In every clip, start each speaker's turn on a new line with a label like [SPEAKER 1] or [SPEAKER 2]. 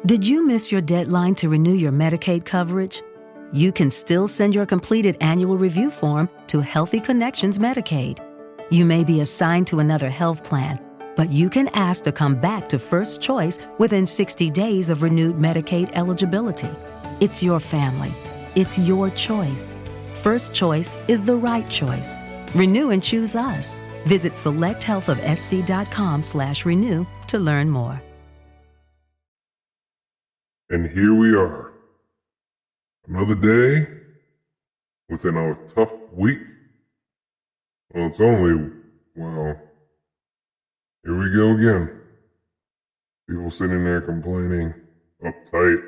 [SPEAKER 1] Did you miss your deadline to renew your Medicaid coverage? You can still send your completed annual review form to Healthy Connections Medicaid. You may be assigned to another health plan, but you can ask to come back to First Choice within 60 days of renewed Medicaid eligibility. It's your family. It's your choice. First Choice is the right choice. Renew and choose us. Visit selecthealthofsc.com/renew to learn more.
[SPEAKER 2] And here we are. Another day within our tough week. Well, it's only, here we go again. People sitting there complaining, uptight,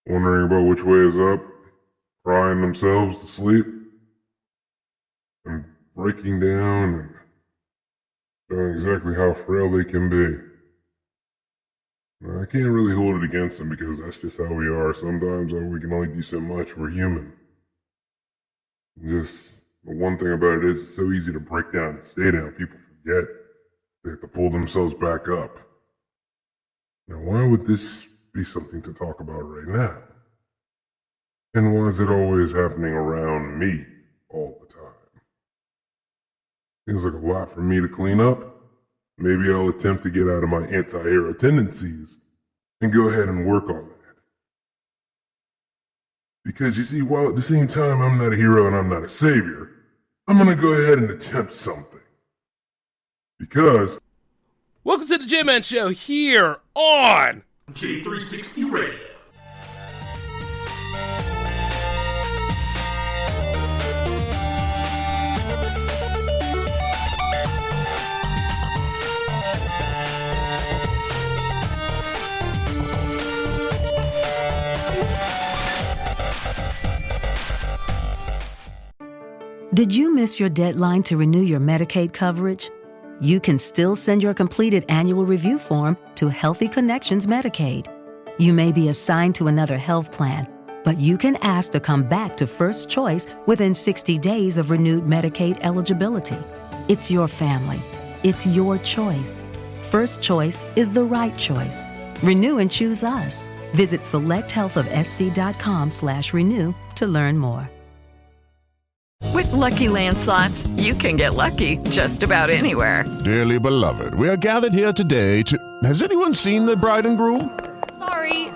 [SPEAKER 2] wondering about which way is up, crying themselves to sleep, and breaking down and showing exactly how frail they can be. I can't really hold it against them because that's just how we are. Sometimes we can only do so much. We're human. Just the one thing about it is it's so easy to break down and stay down. People forget they have to pull themselves back up. Now, why would this be something to talk about right now? And why is it always happening around me all the time? Seems like a lot for me to clean up. Maybe I'll attempt to get out of my anti-hero tendencies and go ahead and work on that. Because you see, while at the same time I'm not a hero and I'm not a savior, I'm going to go ahead and attempt something. Because...
[SPEAKER 3] Welcome to the J-Man Show here on J360 Radio.
[SPEAKER 1] Did you miss your deadline to renew your Medicaid coverage? You can still send your completed annual review form to Healthy Connections Medicaid. You may be assigned to another health plan, but you can ask to come back to First Choice within 60 days of renewed Medicaid eligibility. It's your family. It's your choice. First Choice is the right choice. Renew and choose us. Visit selecthealthofsc.com/renew to learn more.
[SPEAKER 4] With Lucky Land Slots, you can get lucky just about anywhere.
[SPEAKER 5] Dearly beloved, we are gathered here today to... Has anyone seen the bride and groom?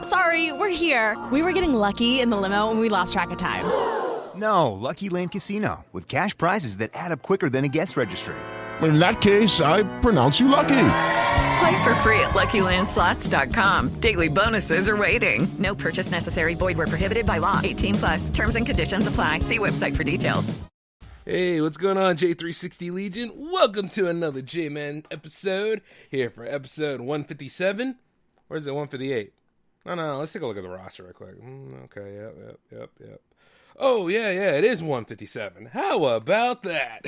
[SPEAKER 6] Sorry, we're here. We were getting lucky in the limo and we lost track of time.
[SPEAKER 7] No, Lucky Land Casino, with cash prizes that add up quicker than a guest registry.
[SPEAKER 5] In that case, I pronounce you lucky.
[SPEAKER 4] Play for free at LuckyLandSlots.com. Daily bonuses are waiting. No purchase necessary. Void where prohibited by law. 18+. Terms and conditions apply. See website for details.
[SPEAKER 3] Hey, what's going on, J360 Legion? Welcome to another J-Man episode. Here for episode 157. Or is it 158? No, let's take a look at the roster real quick. Okay, yep. Oh, yeah, it is 157. How about that?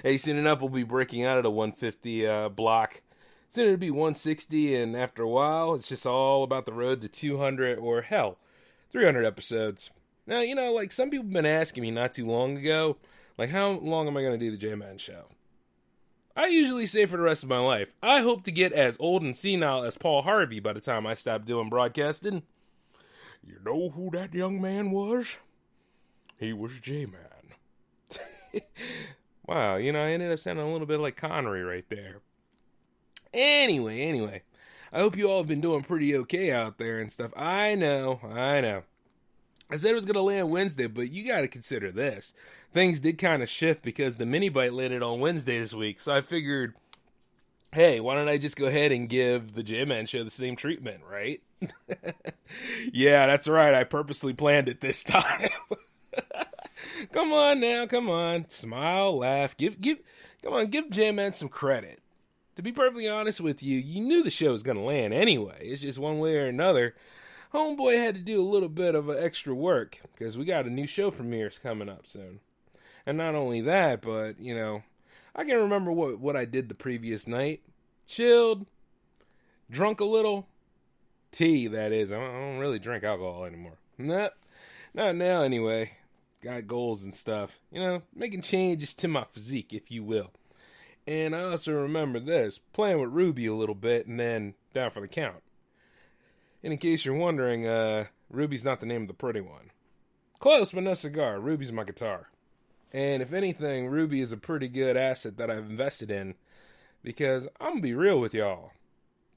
[SPEAKER 3] Hey, soon enough, we'll be breaking out of the 150 block. Soon it'll be 160, and after a while, it's just all about the road to 200, or hell, 300 episodes. Now, like some people have been asking me not too long ago, like, how long am I going to do the J-Man Show? I usually say for the rest of my life. I hope to get as old and senile as Paul Harvey by the time I stop doing broadcasting. You know who that young man was? He was J-Man. Wow, I ended up sounding a little bit like Connery right there. Anyway. I hope you all have been doing pretty okay out there and stuff. I know. I said it was going to land Wednesday, but you got to consider this. Things did kind of shift because the mini bite landed on Wednesday this week. So I figured, hey, why don't I just go ahead and give the J-Man Show the same treatment, right? Yeah, that's right. I purposely planned it this time. Come on. Smile, laugh. Give J-Man some credit. To be perfectly honest with you, you knew the show was going to land anyway. It's just one way or another. Homeboy had to do a little bit of extra work because we got a new show premieres coming up soon. And not only that, but, I can remember what I did the previous night. Chilled, drunk a little. Tea, that is. I don't really drink alcohol anymore. Not now anyway. Got goals and stuff. Making changes to my physique, if you will. And I also remember this, playing with Ruby a little bit and then down for the count. And in case you're wondering, Ruby's not the name of the pretty one. Close, but no cigar. Ruby's my guitar. And if anything, Ruby is a pretty good asset that I've invested in, because I'm going to be real with y'all.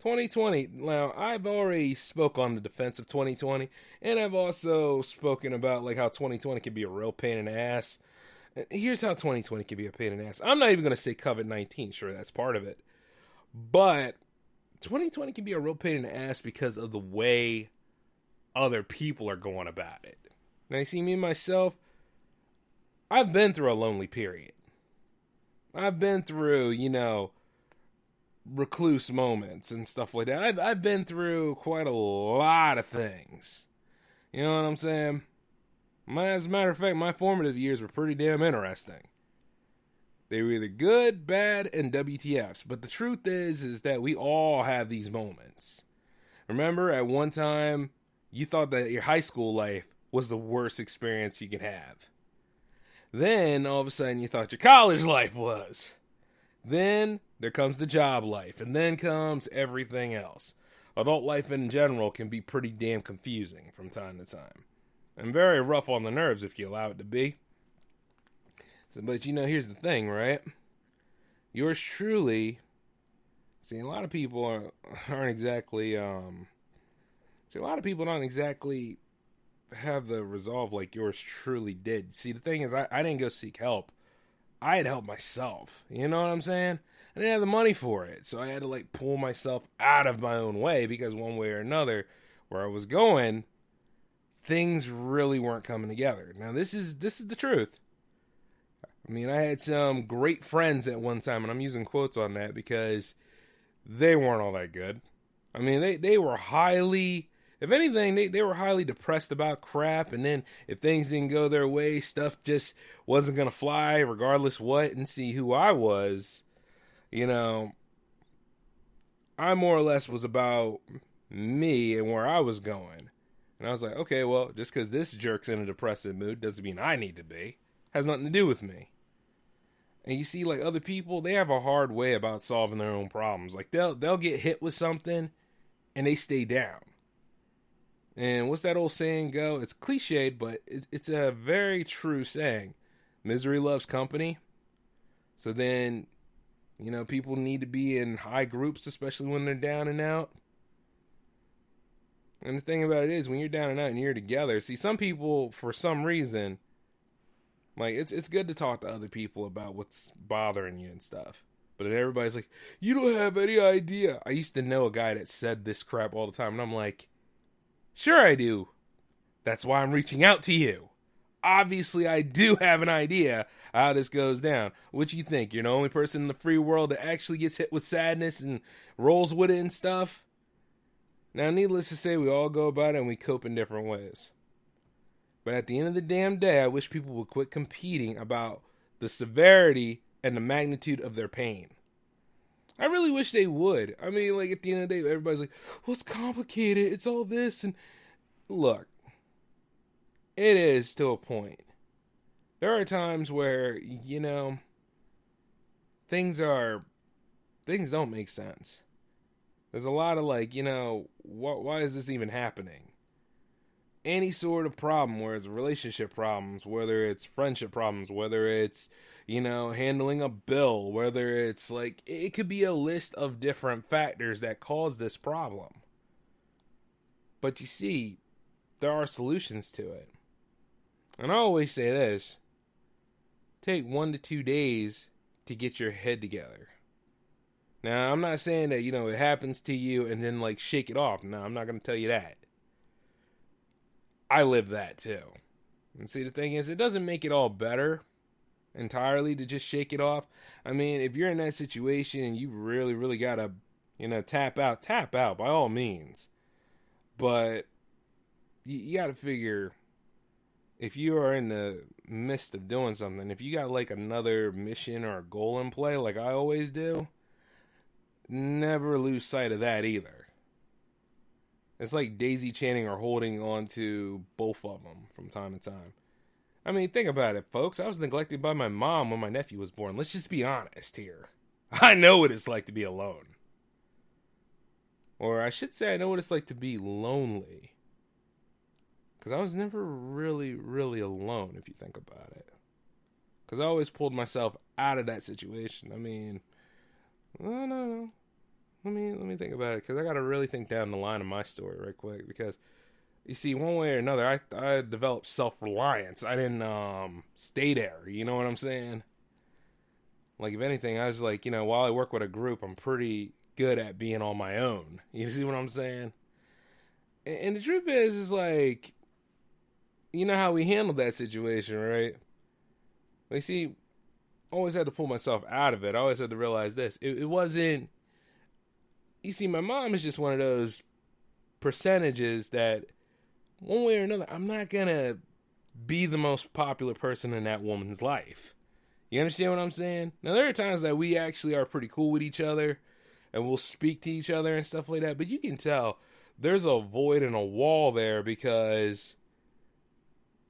[SPEAKER 3] 2020, now, I've already spoke on the defense of 2020, and I've also spoken about like how 2020 can be a real pain in the ass. Here's how 2020 can be a pain in the ass. I'm not even going to say COVID-19, sure, that's part of it. But 2020 can be a real pain in the ass because of the way other people are going about it. Now, you see, me myself, I've been through a lonely period. I've been through, recluse moments and stuff like that. I've been through quite a lot of things. You know what I'm saying? As a matter of fact, my formative years were pretty damn interesting. They were either good, bad, and WTFs. But the truth is that we all have these moments. Remember, at one time, you thought that your high school life was the worst experience you could have. Then, all of a sudden, you thought your college life was. Then, there comes the job life. And then comes everything else. Adult life in general can be pretty damn confusing from time to time. And very rough on the nerves if you allow it to be. But here's the thing, right? Yours truly. See, a lot of people aren't exactly. A lot of people don't exactly have the resolve like yours truly did. See, the thing is, I didn't go seek help. I had help myself. You know what I'm saying? I didn't have the money for it, so I had to pull myself out of my own way, because one way or another, where I was going, things really weren't coming together. Now, this is the truth. I mean, I had some great friends at one time, and I'm using quotes on that because they weren't all that good. I mean, they were highly, if anything, they were highly depressed about crap, and then if things didn't go their way, stuff just wasn't going to fly regardless what. And see, who I was, I more or less was about me and where I was going. And I was like, okay, well, just because this jerk's in a depressive mood doesn't mean I need to be. Has nothing to do with me. And you see, other people, they have a hard way about solving their own problems. They'll get hit with something, and they stay down. And what's that old saying go? It's cliched, but it's a very true saying. Misery loves company. So then, people need to be in high groups, especially when they're down and out. And the thing about it is, when you're down and out and you're together, see, some people, for some reason, it's good to talk to other people about what's bothering you and stuff. But then everybody's like, you don't have any idea. I used to know a guy that said this crap all the time, and I'm like, sure I do. That's why I'm reaching out to you. Obviously, I do have an idea how this goes down. What you think? You're the only person in the free world that actually gets hit with sadness and rolls with it and stuff? Now, needless to say, we all go about it and we cope in different ways. But at the end of the damn day, I wish people would quit competing about the severity and the magnitude of their pain. I really wish they would. I mean, at the end of the day, everybody's like, well, it's complicated. It's all this. And look, it is to a point. There are times where, things don't make sense. There's a lot of why is this even happening? Any sort of problem, whether it's relationship problems, whether it's friendship problems, whether it's, handling a bill, whether it's it could be a list of different factors that cause this problem. But you see, there are solutions to it. And I always say this, take 1 to 2 days to get your head together. Now, I'm not saying that, it happens to you and then shake it off. No, I'm not going to tell you that. I live that too. And see, the thing is, it doesn't make it all better entirely to just shake it off. I mean, if you're in that situation and you really, really got to, tap out by all means. But you got to figure, if you are in the midst of doing something, if you got another mission or a goal in play, like I always do, never lose sight of that either. It's like daisy chaining or holding on to both of them from time to time. I mean, think about it, folks. I was neglected by my mom when my nephew was born. Let's just be honest here. I know what it's like to be alone. Or I should say I know what it's like to be lonely. Because I was never really, really alone, if you think about it. Because I always pulled myself out of that situation. I mean, I don't know. Let me think about it, because I got to really think down the line of my story right quick. Because, you see, one way or another, I developed self-reliance. I didn't stay there, you know what I'm saying? Like, if anything, I was like, while I work with a group, I'm pretty good at being on my own. You see what I'm saying? And the truth is like, you know how we handled that situation, right? Like, see, I always had to pull myself out of it. I always had to realize this. It wasn't... You see, my mom is just one of those percentages that, one way or another, I'm not going to be the most popular person in that woman's life. You understand what I'm saying? Now, there are times that we actually are pretty cool with each other, and we'll speak to each other and stuff like that, but you can tell there's a void and a wall there because,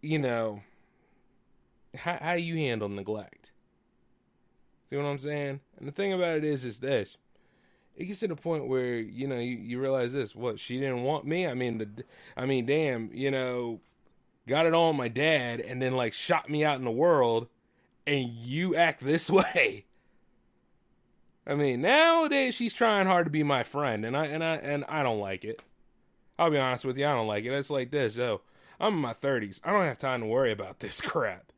[SPEAKER 3] how you handle neglect. See what I'm saying? And the thing about it is this. It gets to the point where, you realize this. What, she didn't want me? I mean, damn, got it on my dad and then, like, shot me out in the world, and you act this way. I mean, nowadays she's trying hard to be my friend, and I don't like it. I'll be honest with you, I don't like it. It's like this, yo. I'm in my 30s. I don't have time to worry about this crap.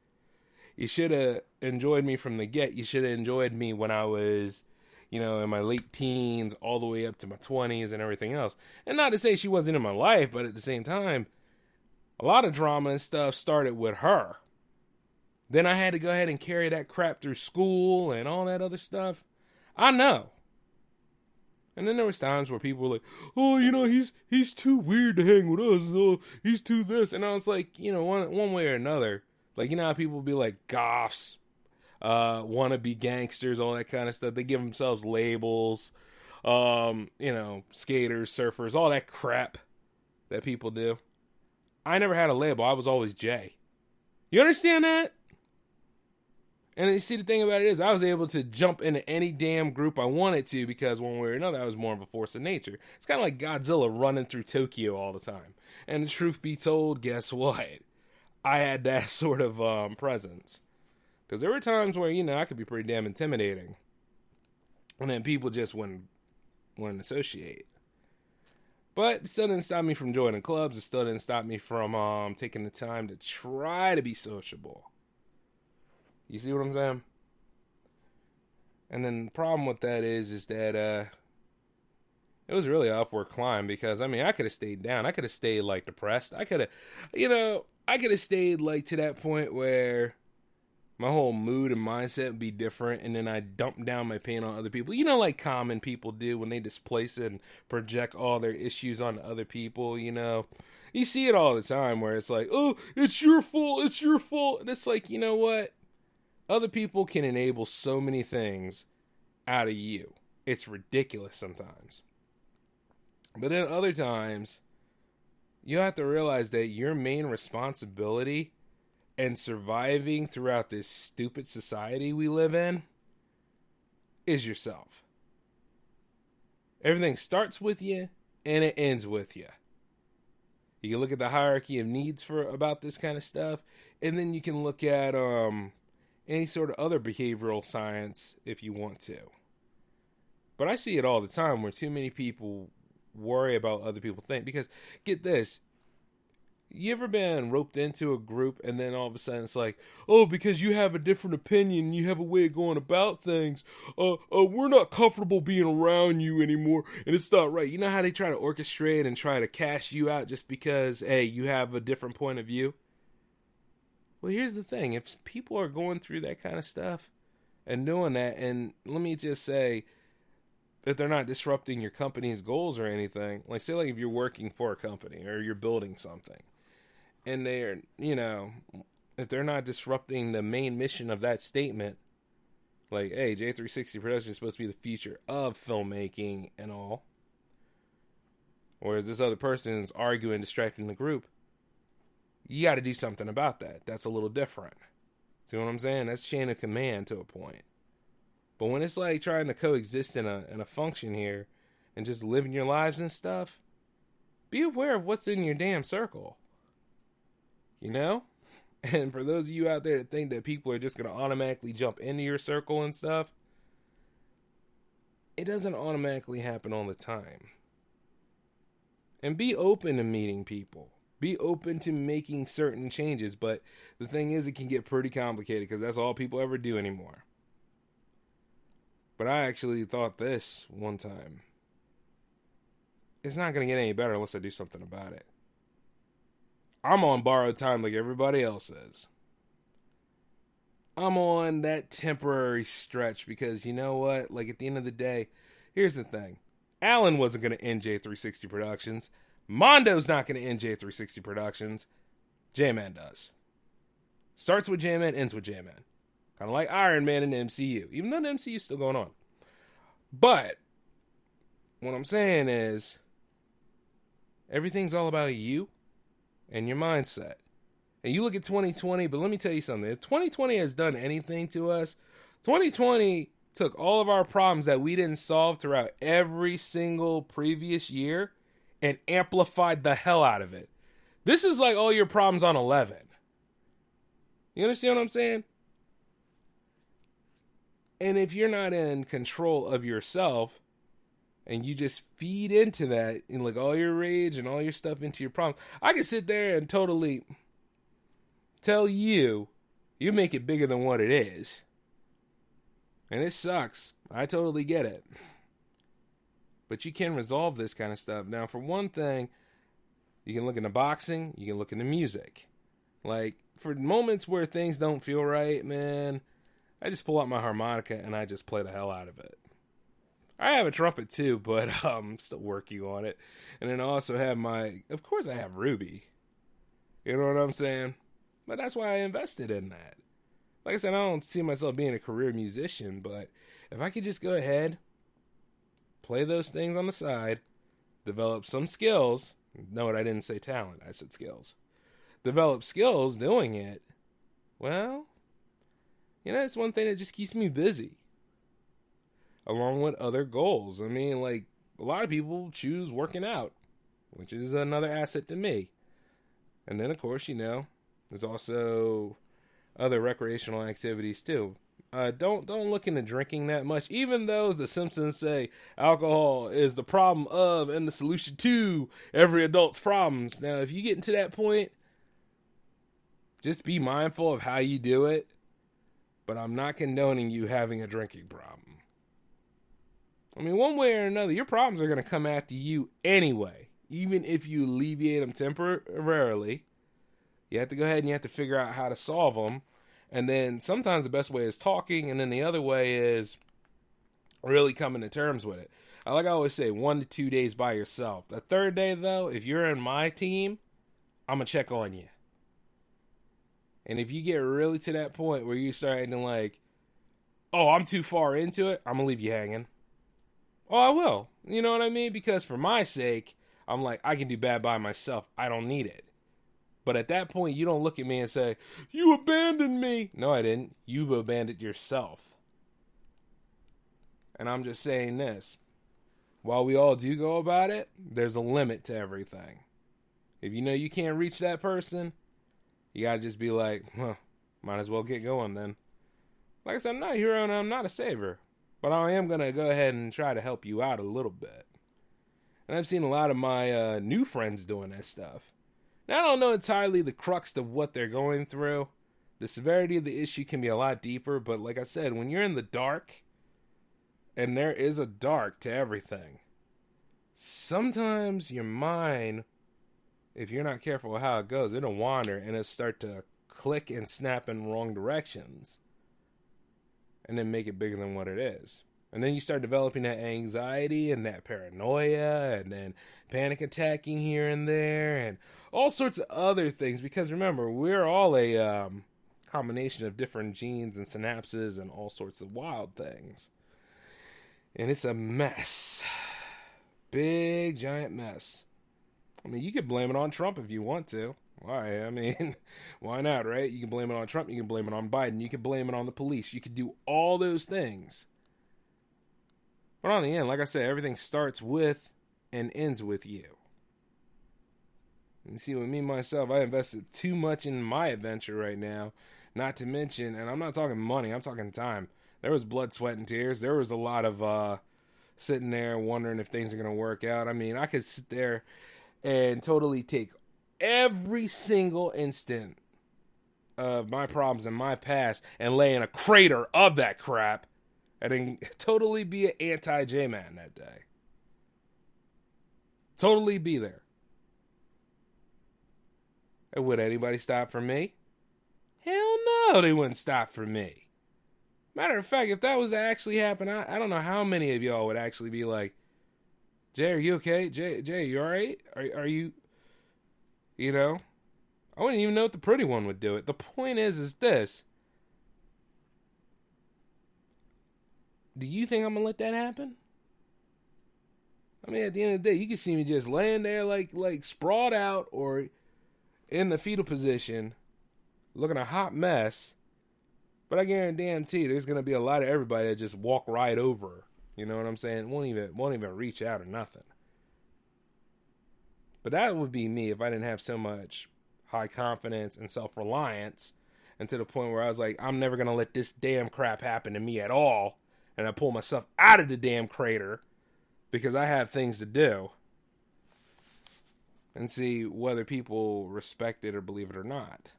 [SPEAKER 3] You should have enjoyed me from the get. You should have enjoyed me when I was, in my late teens, all the way up to my 20s and everything else. And not to say she wasn't in my life, but at the same time, a lot of drama and stuff started with her. Then I had to go ahead and carry that crap through school and all that other stuff. I know. And then there was times where people were like, oh, he's too weird to hang with us. Oh, he's too this. And I was like, one way or another. Like, how people be like goths, wannabe gangsters, all that kind of stuff. They give themselves labels, skaters, surfers, all that crap that people do. I never had a label. I was always Jay. You understand that? And you see, the thing about it is, I was able to jump into any damn group I wanted to because one way or another, I was more of a force of nature. It's kind of like Godzilla running through Tokyo all the time. And the truth be told, guess what? I had that sort of presence. Because there were times where, I could be pretty damn intimidating. And then people just wouldn't associate. But it still didn't stop me from joining clubs. It still didn't stop me from taking the time to try to be sociable. You see what I'm saying? And then the problem with that is that it was really an upward climb because, I could have stayed down. I could have stayed, like, depressed. I could have stayed, like, to that point where my whole mood and mindset would be different, and then I dump down my pain on other people. Like common people do when they displace and project all their issues on other people, You see it all the time where it's like, oh, it's your fault. And it's like, you know what? Other people can enable so many things out of you. It's ridiculous sometimes. But then other times, you have to realize that your main responsibility in surviving throughout this stupid society we live in is yourself. Everything starts with you and it ends with you. You can look at the hierarchy of needs about this kind of stuff, and then you can look at any sort of other behavioral science if you want to. But I see it all the time where too many people worry about other people think. Because, get this, you ever been roped into a group and then all of a sudden it's like, oh, because you have a different opinion, you have a way of going about things, we're not comfortable being around you anymore, and it's not right. You know how they try to orchestrate and try to cash you out just because, hey, you have a different point of view? Well, here's the thing. If people are going through that kind of stuff and doing that, and let me just say, if they're not disrupting your company's goals or anything, like say like if you're working for a company or you're building something, and they're, if they're not disrupting the main mission of that statement, like, hey, J360 Production is supposed to be the future of filmmaking and all, whereas this other person is arguing, distracting the group, you got to do something about that. That's a little different. See what I'm saying? That's chain of command to a point. But when it's like trying to coexist in a function here, and just living your lives and stuff, be aware of what's in your damn circle. You know? And for those of you out there that think that people are just going to automatically jump into your circle and stuff, it doesn't automatically happen all the time. And be open to meeting people. Be open to making certain changes. But the thing is, it can get pretty complicated because that's all people ever do anymore. But I actually thought this one time. It's not going to get any better unless I do something about it. I'm on borrowed time like everybody else is. I'm on that temporary stretch because you know what? Like at the end of the day, here's the thing. Alan wasn't going to end J360 Productions. Mondo's not going to end J360 Productions. J-Man does. Starts with J-Man, ends with J-Man. Kind of like Iron Man in the MCU. Even though the MCU is still going on. But what I'm saying is everything's all about you and your mindset. And you look at 2020, but let me tell you something. If 2020 has done anything to us, 2020 took all of our problems that we didn't solve throughout every single previous year and amplified the hell out of it. This is like all your problems on 11. You understand what I'm saying? And if you're not in control of yourself and you just feed into that and like all your rage and all your stuff into your problems, I can sit there and totally tell you make it bigger than what it is. And it sucks. I totally get it. But you can resolve this kind of stuff. Now, for one thing, you can look into boxing, you can look into music. Like, for moments where things don't feel right, man, I just pull out my harmonica and I just play the hell out of it. I have a trumpet too, but I'm still working on it. And then I also have of course I have Ruby. You know what I'm saying? But that's why I invested in that. Like I said, I don't see myself being a career musician, but if I could just go ahead, play those things on the side, develop some skills. No, I didn't say talent. I said skills. Develop skills doing it. Well, it's one thing that just keeps me busy. Along with other goals. I mean, like, a lot of people choose working out, which is another asset to me. And then, of course, there's also other recreational activities, too. Don't look into drinking that much, even though the Simpsons say alcohol is the problem of and the solution to every adult's problems. Now, if you get into that point, just be mindful of how you do it. But I'm not condoning you having a drinking problem. I mean, one way or another, your problems are going to come after you anyway. Even if you alleviate them temporarily, you have to go ahead and you have to figure out how to solve them. And then sometimes the best way is talking, and then the other way is really coming to terms with it. Like I always say, 1 to 2 days by yourself. The third day, though, if you're in my team, I'm going to check on you. And if you get really to that point where you start acting like, oh, I'm too far into it, I'm going to leave you hanging. Oh, I will. You know what I mean? Because for my sake, I'm like, I can do bad by myself. I don't need it. But at that point, you don't look at me and say, you abandoned me. No, I didn't. You've abandoned yourself. And I'm just saying this. While we all do go about it, there's a limit to everything. If you know you can't reach that person, you gotta just be like, might as well get going then. Like I said, I'm not a hero and I'm not a saver. But I am going to go ahead and try to help you out a little bit. And I've seen a lot of my new friends doing that stuff. Now, I don't know entirely the crux of what they're going through. The severity of the issue can be a lot deeper. But like I said, when you're in the dark, and there is a dark to everything, sometimes your mind, if you're not careful with how it goes, it'll wander and it'll start to click and snap in wrong directions. And then make it bigger than what it is. And then you start developing that anxiety and that paranoia and then panic attacking here and there and all sorts of other things. Because remember, we're all a combination of different genes and synapses and all sorts of wild things. And it's a mess. Big, giant mess. I mean, you could blame it on Trump if you want to. Why? I mean, why not, right? You can blame it on Trump. You can blame it on Biden. You can blame it on the police. You can do all those things. But on the end, like I said, everything starts with and ends with you. You see, with me, myself, I invested too much in my adventure right now. Not to mention, and I'm not talking money, I'm talking time. There was blood, sweat, and tears. There was a lot of sitting there wondering if things are going to work out. I mean, I could sit there and totally take every single instant of my problems in my past and lay in a crater of that crap and then totally be an anti-J-Man that day. Totally be there. And would anybody stop for me? Hell no, they wouldn't stop for me. Matter of fact, if that was to actually happen, I don't know how many of y'all would actually be like, Jay, are you okay? Jay, you alright? Are you, you know? I wouldn't even know if the pretty one would do it. The point is this. Do you think I'm going to let that happen? I mean, at the end of the day, you can see me just laying there like sprawled out or in the fetal position, looking a hot mess. But I guarantee there's going to be a lot of everybody that just walk right over. You know what I'm saying? Won't even reach out or nothing. But that would be me if I didn't have so much high confidence and self-reliance, and to the point where I was like, I'm never going to let this damn crap happen to me at all. And I pull myself out of the damn crater because I have things to do. And see whether people respect it or believe it or not.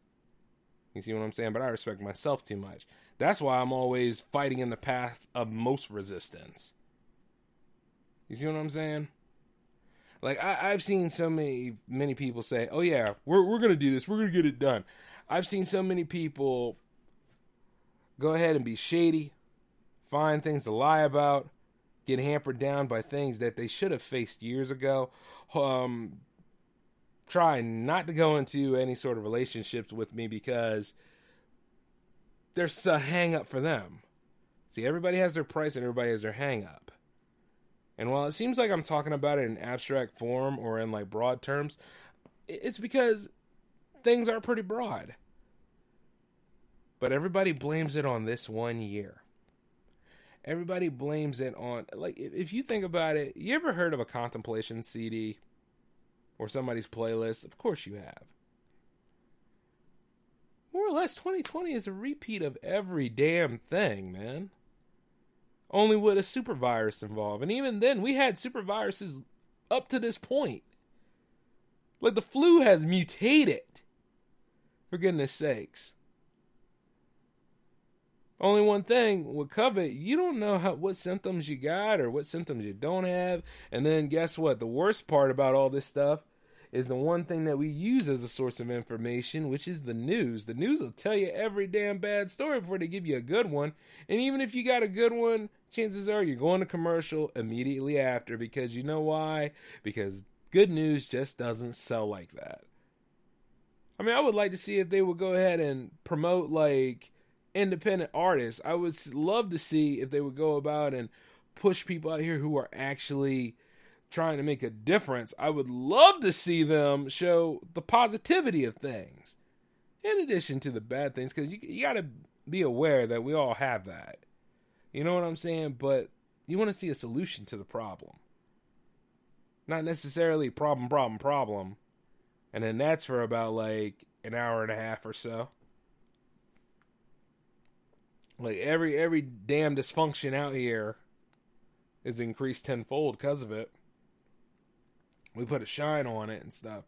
[SPEAKER 3] You see what I'm saying? But I respect myself too much. That's why I'm always fighting in the path of most resistance. You see what I'm saying? Like, I've seen so many people say, oh yeah, we're going to do this. We're going to get it done. I've seen so many people go ahead and be shady, find things to lie about, get hampered down by things that they should have faced years ago, try not to go into any sort of relationships with me because there's a hang up for them. See, everybody has their price and everybody has their hang up. And while it seems like I'm talking about it in abstract form or in like broad terms, it's because things are pretty broad. But everybody blames it on this one year. Everybody blames it on, like, if you think about it, you ever heard of a contemplation CD or somebody's playlist? Of course you have. More or less, 2020 is a repeat of every damn thing, man. Only with a super virus involved. And even then, we had super viruses up to this point. Like, the flu has mutated. For goodness sakes. Only one thing with COVID, you don't know what symptoms you got or what symptoms you don't have. And then guess what? The worst part about all this stuff is the one thing that we use as a source of information, which is the news. The news will tell you every damn bad story before they give you a good one. And even if you got a good one, chances are you're going to commercial immediately after, because you know why? Because good news just doesn't sell like that. I mean, I would like to see if they would go ahead and promote, like, independent artists. I would love to see if they would go about and push people out here who are actually trying to make a difference. I would love to see them show the positivity of things in addition to the bad things, because you got to be aware that we all have that. You know what I'm saying? But you want to see a solution to the problem. Not necessarily problem. And then that's for about like an hour and a half or so. Like every damn dysfunction out here is increased tenfold because of it. We put a shine on it and stuff.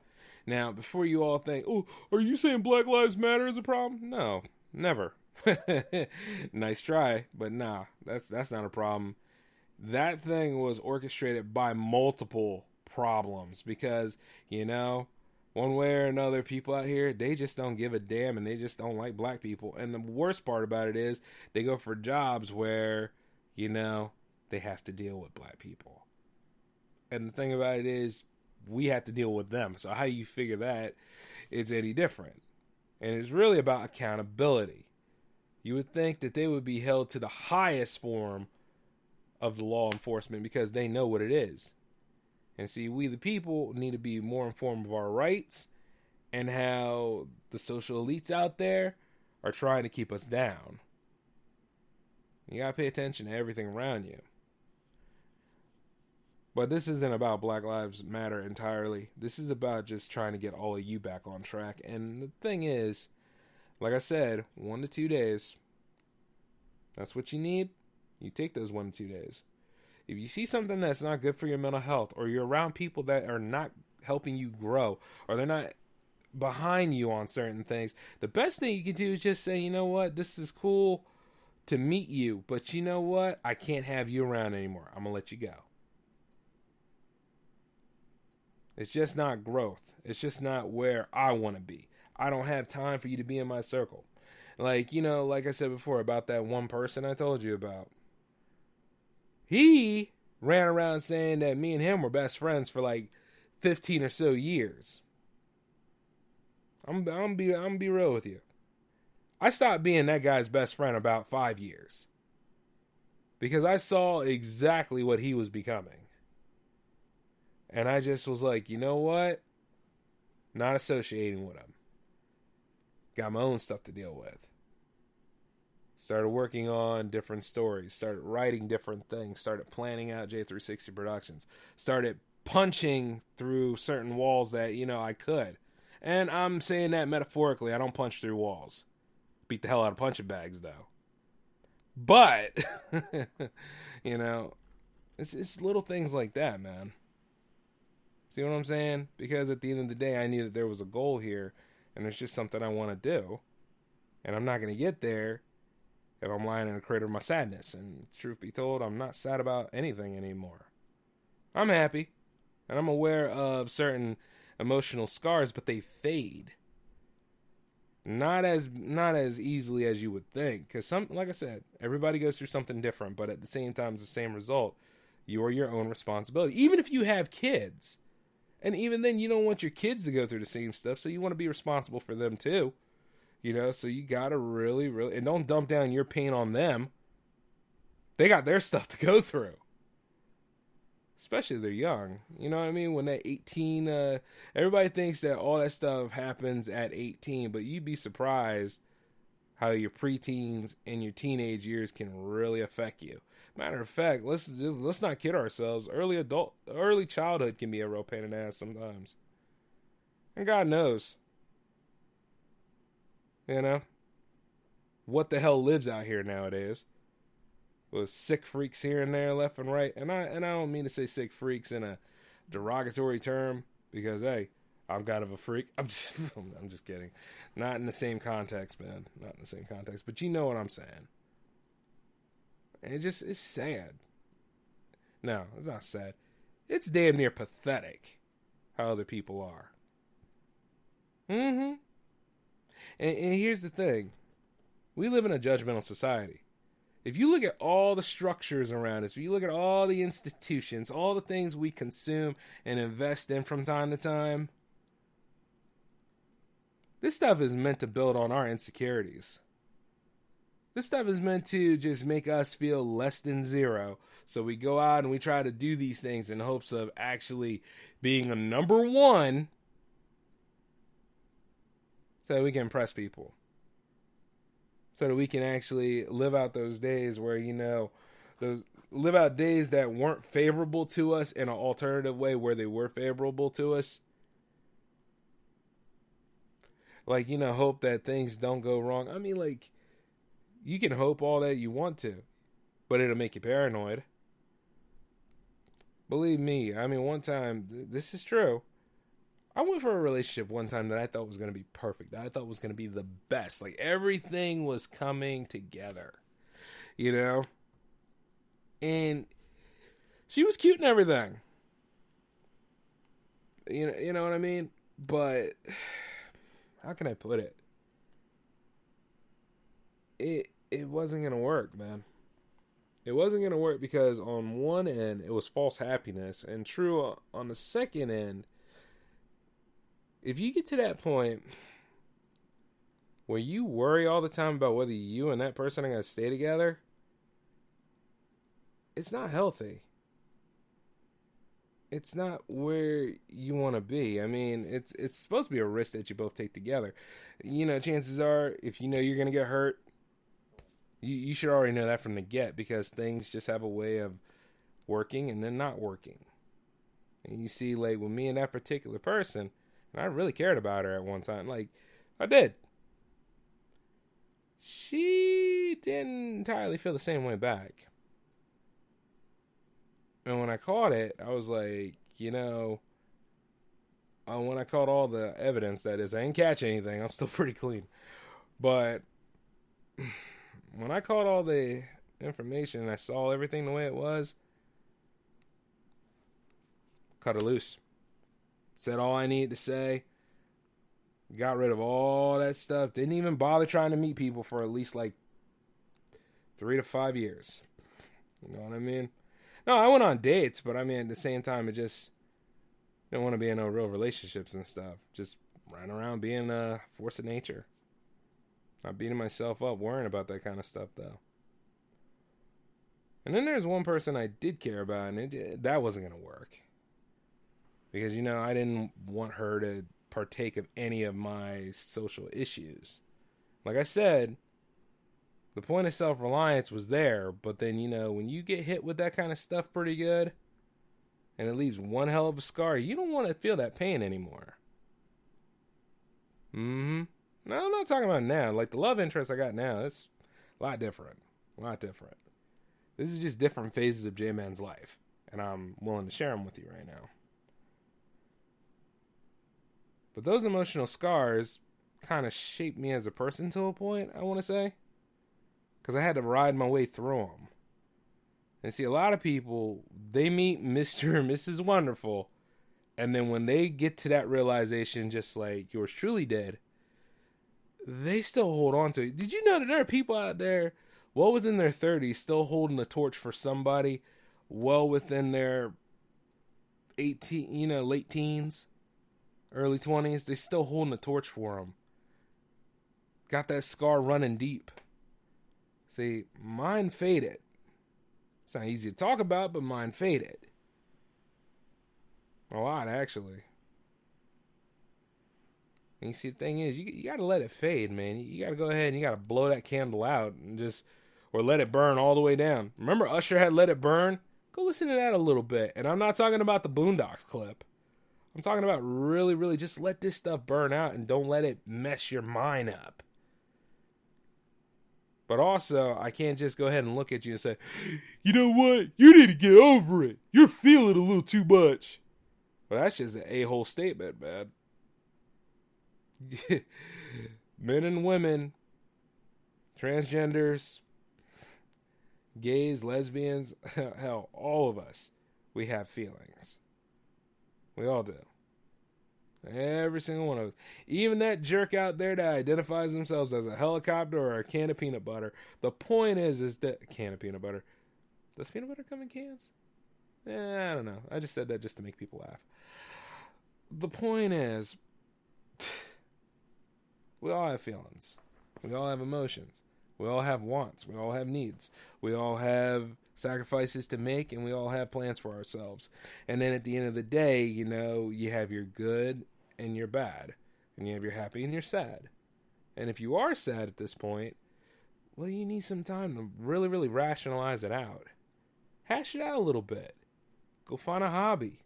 [SPEAKER 3] Now, before you all think, oh, are you saying Black Lives Matter is a problem? No, never. Nice try, but nah, that's not a problem. That thing was orchestrated by multiple problems because, you know, one way or another, people out here, they just don't give a damn and they just don't like black people. And the worst part about it is they go for jobs where, you know, they have to deal with black people. And the thing about it is we have to deal with them. So how you figure that it's any different. And it's really about accountability. You would think that they would be held to the highest form of the law enforcement because they know what it is. And see, we the people need to be more informed of our rights and how the social elites out there are trying to keep us down. You gotta pay attention to everything around you. But this isn't about Black Lives Matter entirely. This is about just trying to get all of you back on track. And the thing is, like I said, 1 to 2 days. That's what you need. You take those 1 to 2 days. If you see something that's not good for your mental health, or you're around people that are not helping you grow, or they're not behind you on certain things, the best thing you can do is just say, you know what, this is cool to meet you, but you know what, I can't have you around anymore. I'm going to let you go. It's just not growth. It's just not where I want to be. I don't have time for you to be in my circle. Like, you know, like I said before about that one person I told you about. He ran around saying that me and him were best friends for like 15 or so years. I'm be real with you. I stopped being that guy's best friend about 5 years. Because I saw exactly what he was becoming. And I just was like, you know what? Not associating with him. Got my own stuff to deal with. Started working on different stories. Started writing different things. Started planning out J360 Productions. Started punching through certain walls that, you know, I could. And I'm saying that metaphorically. I don't punch through walls. Beat the hell out of punching bags, though. But, you know, it's little things like that, man. See what I'm saying? Because at the end of the day, I knew that there was a goal here. And it's just something I want to do. And I'm not going to get there if I'm lying in a crater of my sadness. And truth be told, I'm not sad about anything anymore. I'm happy. And I'm aware of certain emotional scars, but they fade. Not as easily as you would think. Because like I said, everybody goes through something different, but at the same time, it's the same result. You are your own responsibility. Even if you have kids. And even then, you don't want your kids to go through the same stuff, so you want to be responsible for them too. You know, so you got to really, and don't dump down your pain on them. They got their stuff to go through. Especially if they're young. You know what I mean? When they're 18, everybody thinks that all that stuff happens at 18, but you'd be surprised how your preteens and your teenage years can really affect you. Matter of fact, let's not kid ourselves. Early childhood can be a real pain in the ass sometimes. And God knows. You know? What the hell lives out here nowadays? With sick freaks here and there, left and right. And I don't mean to say sick freaks in a derogatory term, because hey, I'm kind of a freak. I'm just kidding. Not in the same context, man. Not in the same context. But you know what I'm saying. And it's sad. No, it's not sad. It's damn near pathetic how other people are. And here's the thing. We live in a judgmental society. If you look at all the structures around us, if you look at all the institutions, all the things we consume and invest in from time to time, this stuff is meant to build on our insecurities. This stuff is meant to just make us feel less than zero. So we go out and we try to do these things in hopes of actually being a number one so that we can impress people. So that we can actually live out those days where, you know, live out days that weren't favorable to us in an alternative way where they were favorable to us. Like, you know, hope that things don't go wrong. I mean, like, you can hope all that you want to, but it'll make you paranoid. Believe me, I mean, one time, this is true. I went for a relationship one time that I thought was going to be perfect. That I thought was going to be the best. Like, everything was coming together, you know? And she was cute and everything. You know what I mean? But how can I put it? It wasn't going to work, man. It wasn't going to work because on one end, it was false happiness. And true, on the second end, if you get to that point where you worry all the time about whether you and that person are going to stay together, it's not healthy. It's not where you want to be. I mean, it's supposed to be a risk that you both take together. You know, chances are, if you know you're going to get hurt, you should already know that from the get, because things just have a way of working and then not working. And you see, like, with me and that particular person, and I really cared about her at one time. Like, I did. She didn't entirely feel the same way back. And when I caught it, I was like, when I caught all the evidence, that is, I didn't catch anything. I'm still pretty clean. But when I caught all the information and I saw everything the way it was, cut her loose. Said all I needed to say. Got rid of all that stuff. Didn't even bother trying to meet people for at least like 3 to 5 years. You know what I mean? No, I went on dates, but I mean, at the same time, it just didn't want to be in no real relationships and stuff. Just ran around being a force of nature. Not beating myself up, worrying about that kind of stuff, though. And then there's one person I did care about, and that wasn't going to work. Because, I didn't want her to partake of any of my social issues. Like I said, the point of self-reliance was there, but then, when you get hit with that kind of stuff pretty good, and it leaves one hell of a scar, you don't want to feel that pain anymore. No, I'm not talking about now. Like, the love interest I got now, it's a lot different. A lot different. This is just different phases of J-Man's life, and I'm willing to share them with you right now. But those emotional scars kind of shaped me as a person to a point, I want to say. Because I had to ride my way through them. And see, a lot of people, they meet Mr. and Mrs. Wonderful, and then when they get to that realization, just like yours truly did, they still hold on to it. Did you know that there are people out there well within their 30s still holding the torch for somebody well within their 18, late teens? Early 20s, they still holding the torch for them. Got that scar running deep. See, mine faded. It's not easy to talk about, but mine faded. A lot, actually. And you see, the thing is, you got to let it fade, man. You got to go ahead and you got to blow that candle out and or let it burn all the way down. Remember Usher had Let It Burn? Go listen to that a little bit. And I'm not talking about the Boondocks clip. I'm talking about really, really just let this stuff burn out and don't let it mess your mind up. But also, I can't just go ahead and look at you and say, you know what? You need to get over it. You're feeling a little too much. Well, that's just an a-hole statement, man. Men and women, transgenders, gays, lesbians, hell, all of us, we have feelings. We all do. Every single one of us. Even that jerk out there that identifies themselves as a helicopter or a can of peanut butter. The point is that... A can of peanut butter. Does peanut butter come in cans? I don't know. I just said that just to make people laugh. The point is... we all have feelings. We all have emotions. We all have wants. We all have needs. We all have sacrifices to make, and we all have plans for ourselves. And then at the end of the day, you have your good and your bad. And you have your happy and your sad. And if you are sad at this point, well, you need some time to really, really rationalize it out. Hash it out a little bit. Go find a hobby.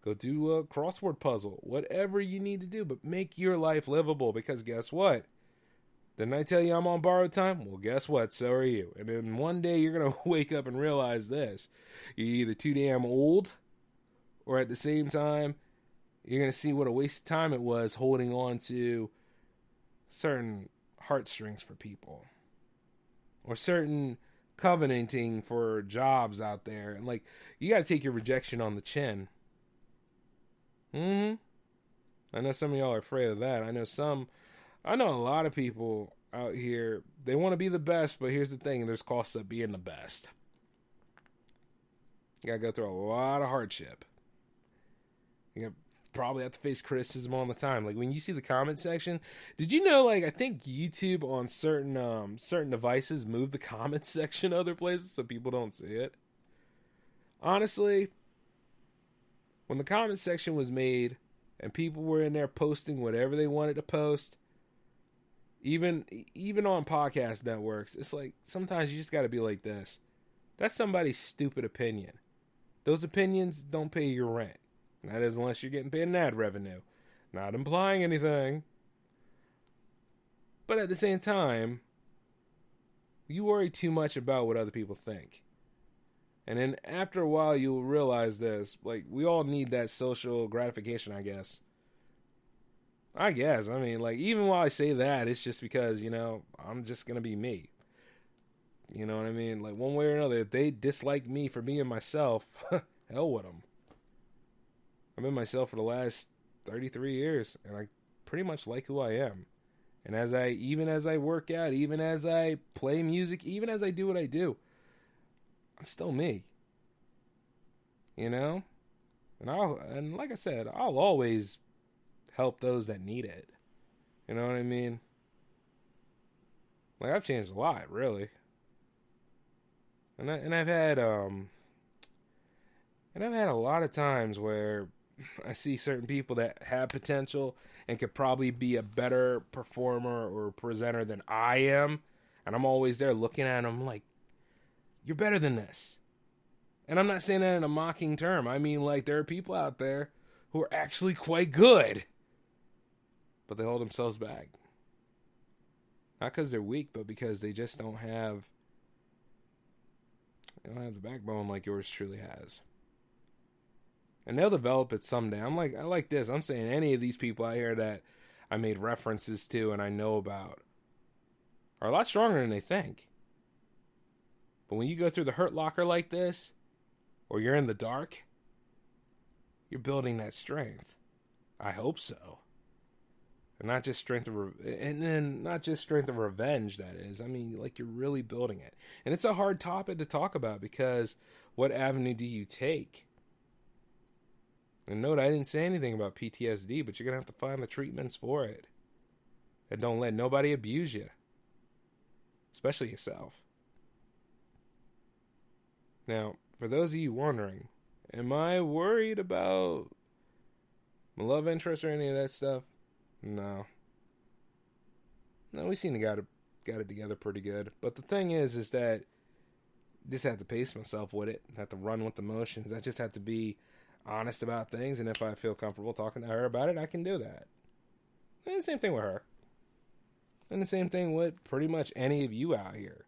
[SPEAKER 3] Go do a crossword puzzle. Whatever you need to do, but make your life livable, because guess what? Didn't I tell you I'm on borrowed time? Well, guess what? So are you. And then one day you're going to wake up and realize this. You're either too damn old, or at the same time, you're going to see what a waste of time it was holding on to certain heartstrings for people. Or certain covenanting for jobs out there. And you got to take your rejection on the chin. I know some of y'all are afraid of that. I know a lot of people out here, they want to be the best, but here's the thing, there's costs of being the best. You gotta go through a lot of hardship. You probably have to face criticism all the time. When you see the comment section, did you know, I think YouTube on certain devices move the comment section other places so people don't see it? Honestly, when the comment section was made and people were in there posting whatever they wanted to post, even on podcast networks, it's sometimes you just got to be like this. That's somebody's stupid opinion. Those opinions don't pay your rent. That is, unless you're getting paid an ad revenue. Not implying anything. But at the same time, you worry too much about what other people think. And then after a while, you'll realize this. Like, we all need that social gratification, I guess. I mean, like, even while I say that, it's just because, you know, I'm just going to be me. You know what I mean? Like, one way or another, if they dislike me for being myself, hell with them. I've been myself for the last 33 years, and I pretty much like who I am. And even as I work out, even as I play music, even as I do what I do, I'm still me. You know? And like I said, I'll always help those that need it. You know what I mean? Like, I've changed a lot, really. And I've had a lot of times where I see certain people that have potential and could probably be a better performer or presenter than I am. And I'm always there looking at them like, you're better than this. And I'm not saying that in a mocking term. I mean, like, there are people out there who are actually quite good, but they hold themselves back. Not because they're weak, but because they just don't have the backbone like yours truly has. And they'll develop it someday. I like this. I'm saying any of these people out here that I made references to and I know about are a lot stronger than they think. But when you go through the hurt locker like this, or you're in the dark, you're building that strength. I hope so. And not just strength of revenge, that is. I mean, like, you're really building it. And it's a hard topic to talk about because what avenue do you take? And note, I didn't say anything about PTSD, but you're going to have to find the treatments for it. And don't let nobody abuse you. Especially yourself. Now, for those of you wondering, am I worried about my love interest or any of that stuff? No. No, we seem to got it together pretty good. But the thing is that I just have to pace myself with it. I have to run with the motions. I just have to be honest about things, and if I feel comfortable talking to her about it, I can do that. And the same thing with her. And the same thing with pretty much any of you out here.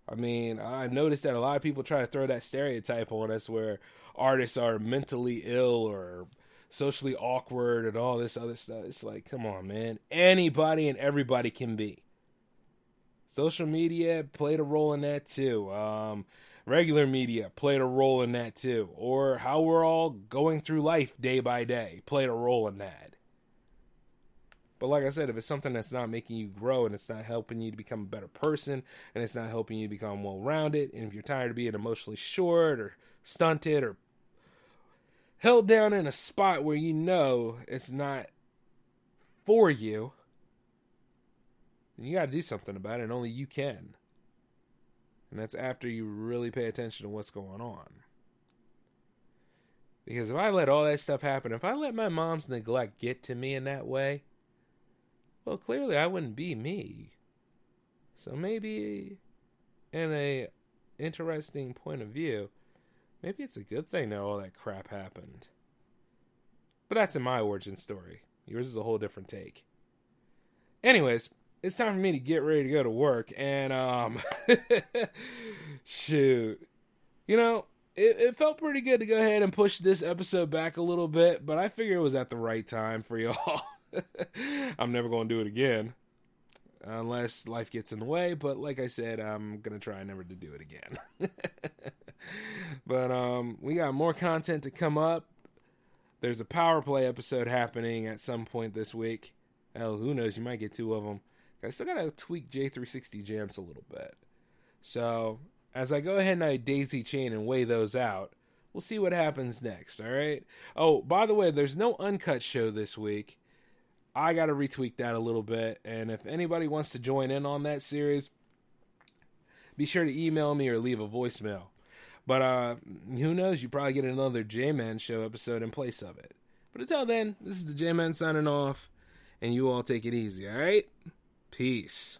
[SPEAKER 3] I mean, I've noticed that a lot of people try to throw that stereotype on us where artists are mentally ill or socially awkward and all this other stuff. It's like, come on, man. Anybody and everybody can be. Social media played a role in that too. Regular media played a role in that too. Or how we're all going through life day by day played a role in that. But like I said, if it's something that's not making you grow and it's not helping you to become a better person and it's not helping you to become well-rounded, and if you're tired of being emotionally short or stunted or held down in a spot where you know it's not for you, you got to do something about it, and only you can. And that's after you really pay attention to what's going on. Because if I let all that stuff happen, if I let my mom's neglect get to me in that way, well, clearly I wouldn't be me. So maybe, in a interesting point of view, maybe it's a good thing that all that crap happened. But that's in my origin story. Yours is a whole different take. Anyways, it's time for me to get ready to go to work. And, shoot. You know, it felt pretty good to go ahead and push this episode back a little bit. But I figure it was at the right time for y'all. I'm never going to do it again. Unless life gets in the way. But like I said, I'm going to try never to do it again. But we got more content to come up. There's a power play episode happening at some point this week. Hell, who knows? You might get two of them. I still got to tweak J360 jams a little bit. So, as I go ahead and I daisy chain and weigh those out, we'll see what happens next, alright? Oh, by the way, there's no uncut show this week. I got to retweak that a little bit, and if anybody wants to join in on that series, be sure to email me or leave a voicemail. But who knows, you probably get another J-Man show episode in place of it. But until then, this is the J-Man signing off, and you all take it easy, alright? Peace.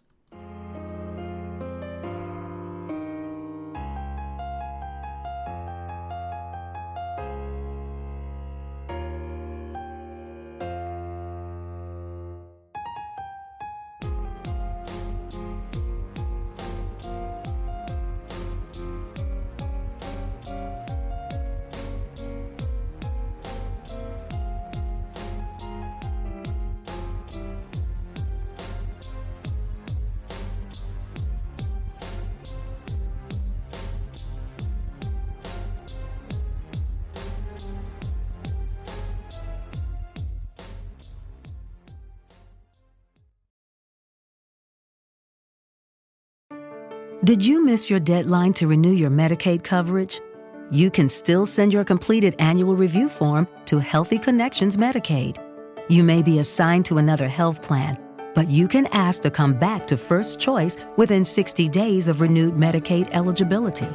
[SPEAKER 1] Did you miss your deadline to renew your Medicaid coverage? You can still send your completed annual review form to Healthy Connections Medicaid. You may be assigned to another health plan, but you can ask to come back to First Choice within 60 days of renewed Medicaid eligibility.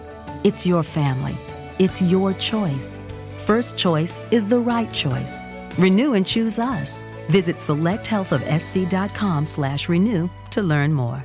[SPEAKER 1] It's your family. It's your choice. First Choice is the right choice. Renew and choose us. Visit selecthealthofsc.com/renew to learn more.